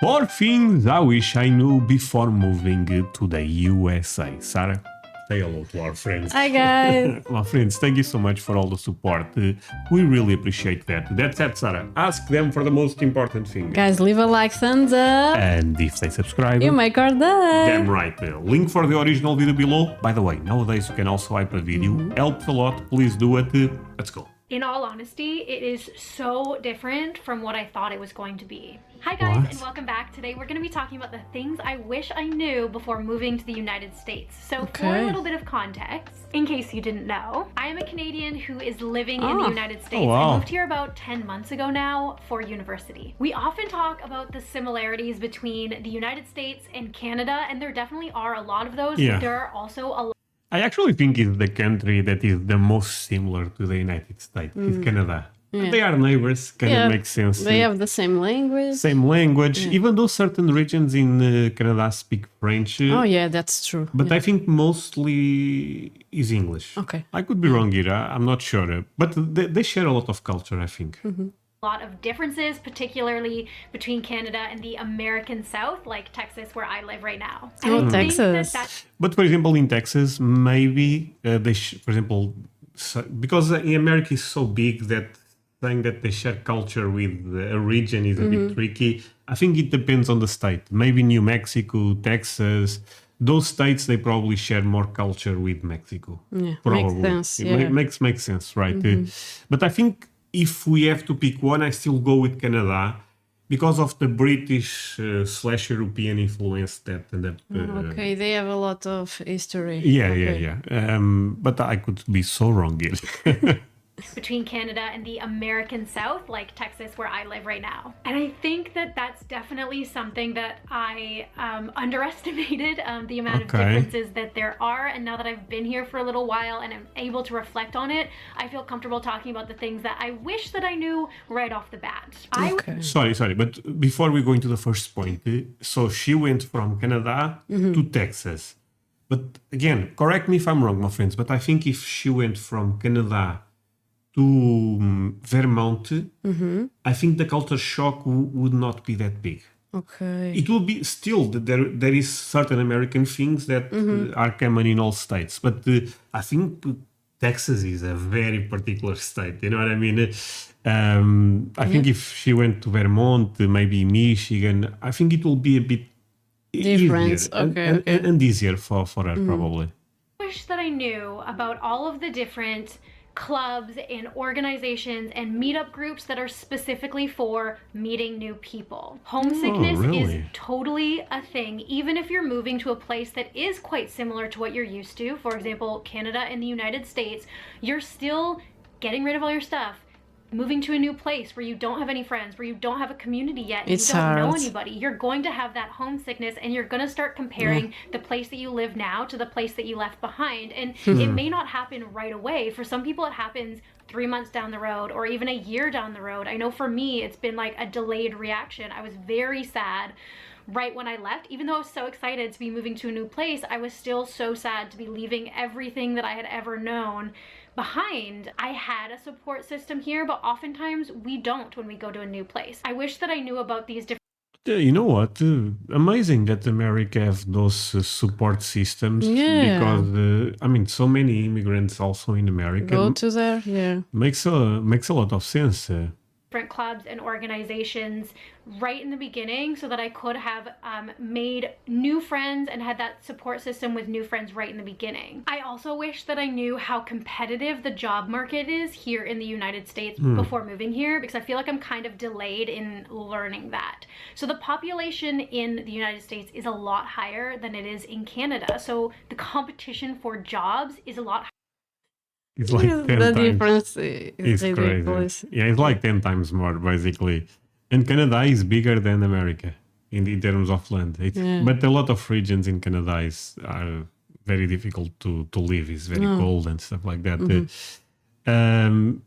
Four things I wish I knew before moving to the USA. Sarah, say hello to our friends. Hi guys. My friends, thank you so much for all the support. We really appreciate that. That's it, Sarah. Ask them for the most important thing. Guys, leave a like, thumbs up. And if they subscribe, You make our day. damn right. Link for the original video below. By the way, nowadays you can also hype a video. Helps a lot. Please do it. Let's go. In all honesty, it is so different from what I thought it was going to be. Hi guys, and welcome back. Today we're going to be talking about the things I wish I knew before moving to the United States. So for a little bit of context, in case you didn't know, I am a Canadian who is living in the United States. I moved here about 10 months ago now for university. We often talk about the similarities between the United States and Canada, and there definitely are a lot of those. Yeah. But there are also a I actually think it's the country that is the most similar to the United States. Is Canada. Yeah. They are neighbors, kind of makes sense. They have the same language. Same language, even though certain regions in Canada speak French. Oh yeah, that's true. But I think mostly is English. Okay. I could be wrong here, I'm not sure. But they share a lot of culture, I think. lot of differences, particularly between Canada and the American South, like Texas, where I live right now. And I think Texas. that's But for example, in Texas, maybe for example, because America is so big that saying that they share culture with a region is a bit tricky. I think it depends on the state. Maybe New Mexico, Texas, those states, they probably share more culture with Mexico. Yeah, Probably. makes sense. It Yeah. makes sense, right? But I think if we have to pick one, I still go with Canada because of the British / European influence that ended up. Okay, they have a lot of history. Yeah. But I could be so wrong here. between Canada and the American South, like Texas, where I live right now. And I think that that's definitely something that I underestimated, the amount of differences that there are. And now that I've been here for a little while and I'm able to reflect on it, I feel comfortable talking about the things that I wish that I knew right off the bat. Sorry, but before we go into the first point, so she went from Canada to Texas. But again, correct me if I'm wrong, my friends, but I think if she went from Canada to Vermont, I think the culture shock would not be that big. Okay. It will be still, there is certain American things that are common in all states, but I think Texas is a very particular state, you know what I mean? I think if she went to Vermont, maybe Michigan, I think it will be a bit Different. easier and easier for her probably. I wish that I knew about all of the different clubs and organizations and meetup groups that are specifically for meeting new people. Homesickness is totally a thing, even if you're moving to a place that is quite similar to what you're used to. For example, Canada and the United States, you're still getting rid of all your stuff, moving to a new place where you don't have any friends, where you don't have a community yet, and you don't know anybody. You're going to have that homesickness, and you're going to start comparing the place that you live now to the place that you left behind. And it may not happen right away. For some people, it happens 3 months down the road or even a year down the road. I know for me, it's been like a delayed reaction. I was very sad right when I left. Even though I was so excited to be moving to a new place, I was still so sad to be leaving everything that I had ever known behind. I had a support system here, but oftentimes we don't when we go to a new place. I wish that I knew about these different You know what? Amazing that America have those support systems. Because I mean, so many immigrants also in America Go to there. Yeah. makes a lot of sense. different clubs and organizations right in the beginning so that I could have made new friends and had that support system with new friends right in the beginning. I also wish that I knew how competitive the job market is here in the United States before moving here, because I feel like I'm kind of delayed in learning that. So the population in the United States is a lot higher than it is in Canada. So the competition for jobs is a lot higher. It's like 10 the times. difference is ridiculous. Crazy. Yeah, it's like 10 times more basically. And Canada is bigger than America in terms of land. But a lot of regions in Canada are very difficult to live. It's very cold and stuff like that.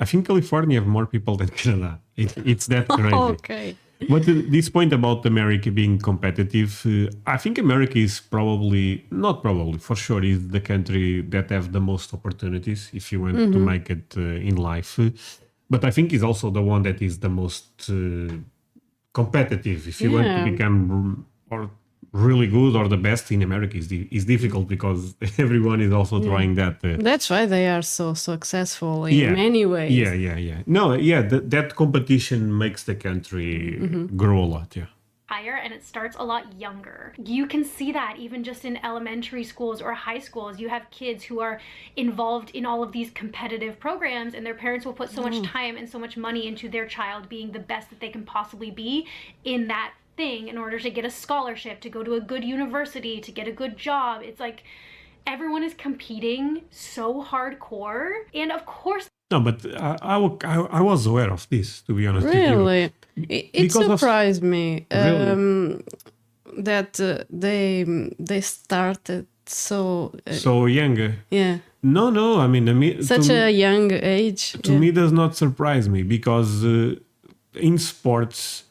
I think California have more people than Canada. It's that crazy. Okay. But this point about America being competitive, I think America is for sure is the country that have the most opportunities if you want to make it in life. But I think is also the one that is the most competitive. If you want to Yeah. become or really good or the best in America is difficult because everyone is also trying that. That's why they are so successful in many ways. Yeah. No, yeah, that competition makes the country grow a lot. Yeah. Higher, and it starts a lot younger. You can see that even just in elementary schools or high schools. You have kids who are involved in all of these competitive programs, and their parents will put so much time and so much money into their child being the best that they can possibly be in that thing in order to get a scholarship, to go to a good university, to get a good job. It's like everyone is competing so hardcore, and of course No, but I was aware of this, to be honest with you. Really, it Because of- surprised me Really? that they started so So young. yeah, No. I mean, such a young age. to me does not surprise me because in sports,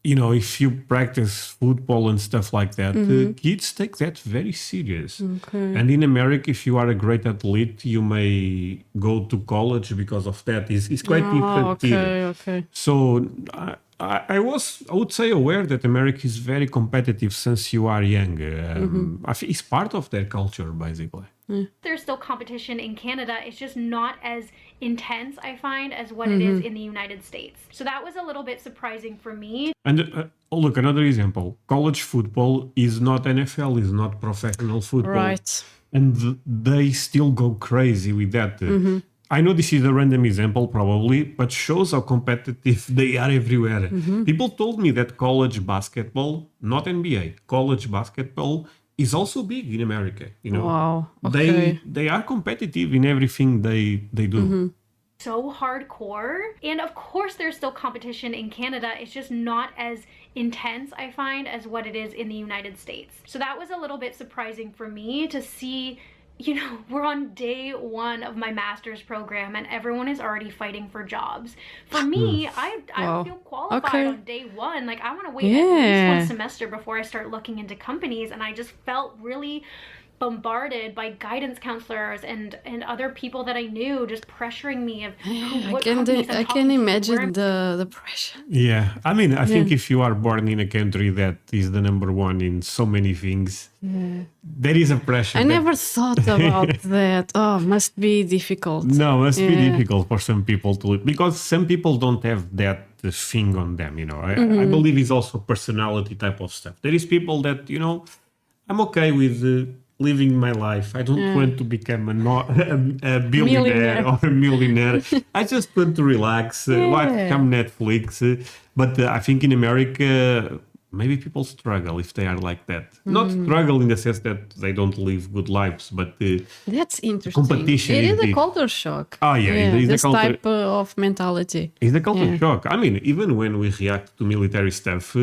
if you practice football and stuff like that, kids take that very serious. Okay. And in America, if you are a great athlete, you may go to college because of that. It's quite different here. Okay. So I would say, aware that America is very competitive since you are young. I think it's part of their culture, basically. there's still competition in Canada. It's just not as intense, I find, as what it is in the United States. So that was a little bit surprising for me. And look, another example. College football is not NFL, is not professional football. Right. And they still go crazy with that. I know this is a random example, probably, but shows how competitive they are everywhere. People told me that college basketball, not NBA, college basketball is also big in America. Wow. Okay. They are competitive in everything they do. So hardcore. And of course, there's still competition in Canada. It's just not as intense, I find, as what it is in the United States. So that was a little bit surprising for me to see. We're on day 1 of my master's program and everyone is already fighting for jobs. For me, I Wow. feel qualified Okay. on day 1. Like, I want to wait at least 1 semester before I start looking into companies. And I just felt really bombarded by guidance counselors and other people that I knew just pressuring me of what companies I'm I talking can to, imagine the pressure. Yeah, I mean, I think if you are born in a country that is the number one in so many things, there is a pressure. I never thought about that. Oh, must be difficult. No, must be Yeah. difficult for some people to live because some people don't have that thing on them. I believe it's also personality type of stuff. There is people that I'm okay with living my life. I don't want to become a billionaire or a millionaire. I just want to relax, watch some Netflix. But I think in America, maybe people struggle if they are like that. Not struggle in the sense that they don't live good lives, but That's interesting. competition It is is a big. culture shock. Oh, yeah, it is a this culture- type of mentality. it's a culture shock. I mean, even when we react to military stuff,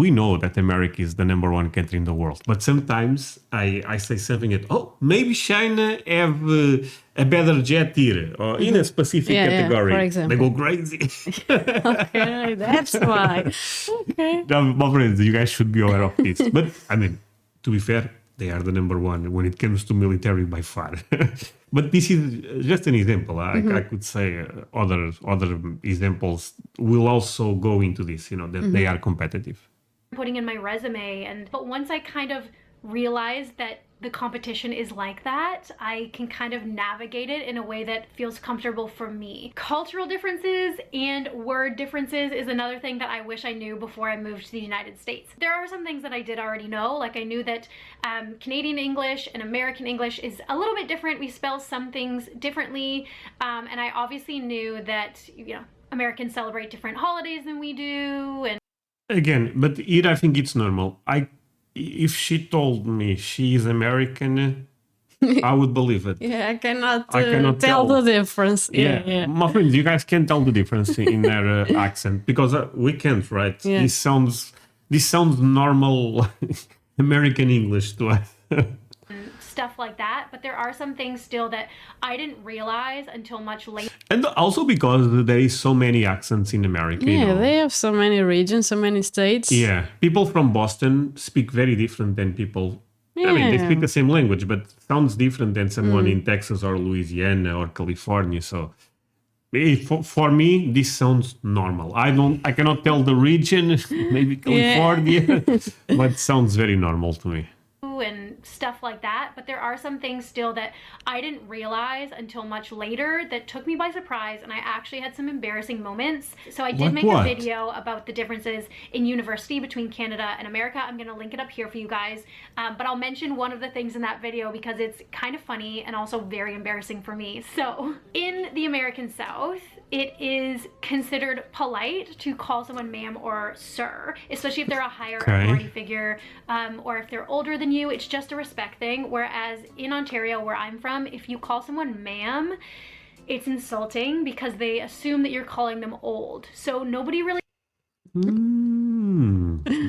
we know that America is the number one country in the world. But sometimes I say something maybe China have a better jet here or in a specific category. for example. They go crazy. Okay, that's why. Okay. Now, my friends, you guys should be aware of this. But to be fair, they are the number one when it comes to military by far. But this is just an example. I could say other examples will also go into this, that they are competitive. Putting in my resume, but once I kind of realized that the competition is like that, I can kind of navigate it in a way that feels comfortable for me. Cultural differences and word differences is another thing that I wish I knew before I moved to the United States. There are some things that I did already know, like I knew that Canadian English and American English is a little bit different. We spell some things differently, and I obviously knew that Americans celebrate different holidays than we do, and Again, but here I think it's normal. If she told me she is American, I would believe it. Yeah, I cannot cannot tell tell. the difference. Yeah. My friends, you guys can't tell the difference in their accent because we can't, right? Yeah. This sounds normal American English to us. stuff like that, but there are some things still that I didn't realize until much later. And also because there is so many accents in America. Yeah, they have so many regions, so many states. Yeah, people from Boston speak very different than people. They speak the same language, but sounds different than someone in Texas or Louisiana or California. So For me, this sounds normal. I cannot tell the region, maybe California, but it sounds very normal to me. And stuff like that, but there are some things still that I didn't realize until much later that took me by surprise, and I actually had some embarrassing moments. So I did make a video about the differences in university between Canada and America. I'm going to link it up here for you guys, but I'll mention one of the things in that video because it's kind of funny and also very embarrassing for me. So in the American South, it is considered polite to call someone ma'am or sir, especially if they're a higher authority figure, or if they're older than you. It's just a respect thing. Whereas in Ontario, where I'm from, if you call someone ma'am, it's insulting because they assume that you're calling them old. So nobody really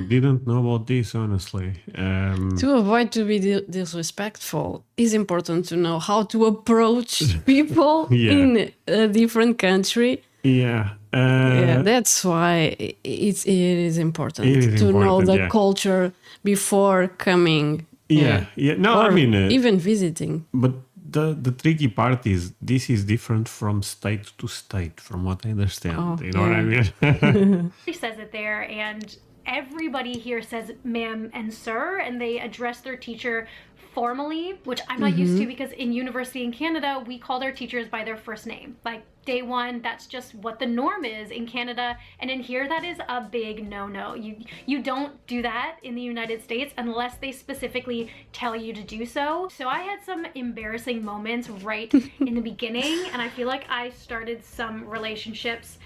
didn't know about this, honestly. To avoid to be disrespectful, it's important to know how to approach people in a different country. That's why it is important to know the culture before coming. No, I mean, even visiting. But the tricky part is this is different from state to state, from what I understand. You know what I mean? He says it there, and everybody here says ma'am and sir, and they address their teacher formally, which I'm not used to because in university in Canada, we called our teachers by their first name. Like day one, that's just what the norm is in Canada. And in here, that is a big no-no. You don't do that in the United States unless they specifically tell you to do so. So I had some embarrassing moments right in the beginning, and I feel like I started some relationships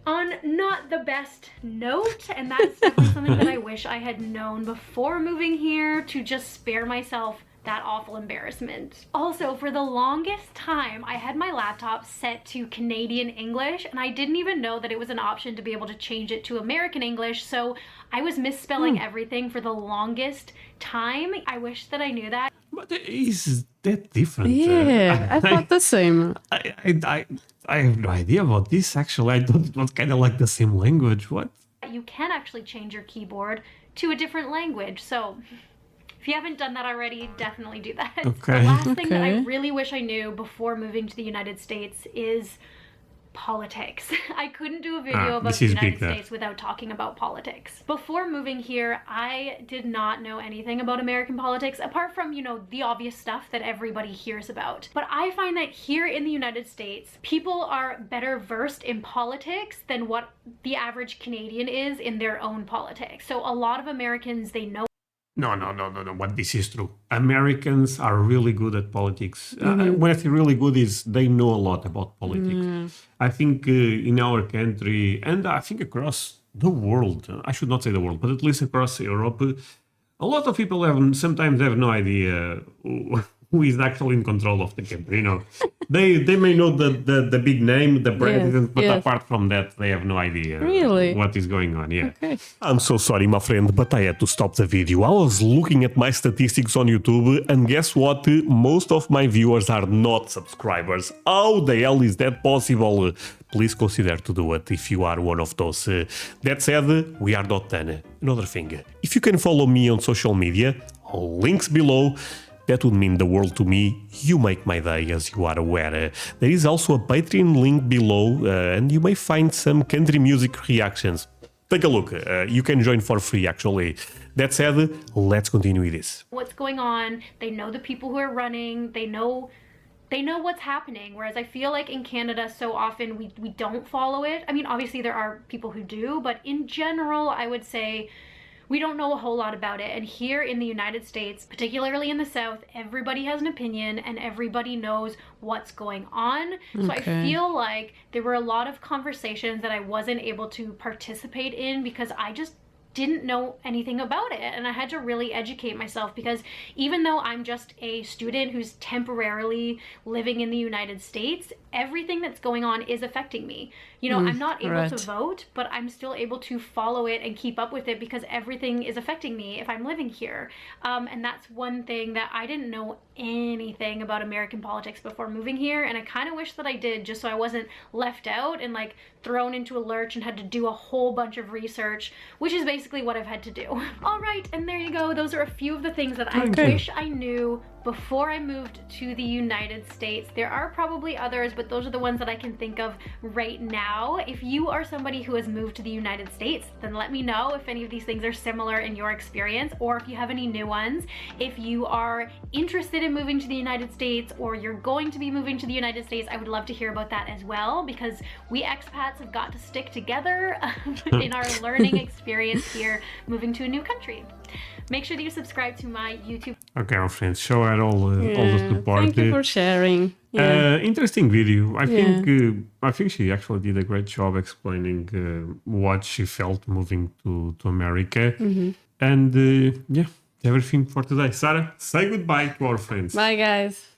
on not the best note, and that's definitely something that I wish I had known before moving here to just spare myself that awful embarrassment. Also, for the longest time, I had my laptop set to Canadian English, and I didn't even know that it was an option to be able to change it to American English, so I was misspelling everything for the longest time. I wish that I knew that. But is that different? Yeah, I thought the same. I have no idea about this, actually. I thought it was kind of like the same language. What? You can actually change your keyboard to a different language, so if you haven't done that already, definitely do that. Okay. The last thing that I really wish I knew before moving to the United States is politics. I couldn't do a video about the United States without talking about politics. Before moving here, I did not know anything about American politics, apart from, you know, the obvious stuff that everybody hears about. But I find that here in the United States, people are better versed in politics than what the average Canadian is in their own politics. So a lot of Americans, they know. No. But this is true. Americans are really good at politics. When I say really good is they know a lot about politics. I think in our country, and I think across the world, I should not say the world, but at least across Europe, a lot of people sometimes have no idea who is actually in control of the country. You know, they may know the big name, the president, but apart from that, they have no idea what is going on. Okay. I'm so sorry, my friend, but I had to stop the video. I was looking at my statistics on YouTube, and guess what? Most of my viewers are not subscribers. How the hell is that possible? Please consider to do it if you are one of those. That said, we are not done. Another thing, if you can follow me on social media, links below. That would mean the world to me. You make my day, as you are aware. There is also a Patreon link below, and you may find some country music reactions. Take a look. You can join for free, actually. That said, let's continue with this. What's going on? They know the people who are running. They know what's happening. Whereas I feel like in Canada, so often we don't follow it. I mean, obviously there are people who do, but in general, I would say we don't know a whole lot about it. And here in the United States, particularly in the South, everybody has an opinion and everybody knows what's going on. So I feel like there were a lot of conversations that I wasn't able to participate in because I just didn't know anything about it, and I had to really educate myself because even though I'm just a student who's temporarily living in the United States, everything that's going on is affecting me. You know, I'm not able to vote, but I'm still able to follow it and keep up with it because everything is affecting me if I'm living here. And that's one thing that I didn't know anything about American politics before moving here, and I kind of wish that I did, just so I wasn't left out and like thrown into a lurch and had to do a whole bunch of research, which is basically what I've had to do. All right, and there you go. Those are a few of the things that I wish I knew before I moved to the United States. There are probably others, but those are the ones that I can think of right now. If you are somebody who has moved to the United States, then let me know if any of these things are similar in your experience, or if you have any new ones. If you are interested in moving to the United States, or you're going to be moving to the United States, I would love to hear about that as well, because we expats have got to stick together in our learning experience here, moving to a new country. Make sure that you subscribe to my YouTube. Okay, our friends, show her all the support. Thank you for sharing. Interesting video. I think she actually did a great job explaining what she felt moving to America. And everything for today. Sarah, say goodbye to our friends. Bye, guys.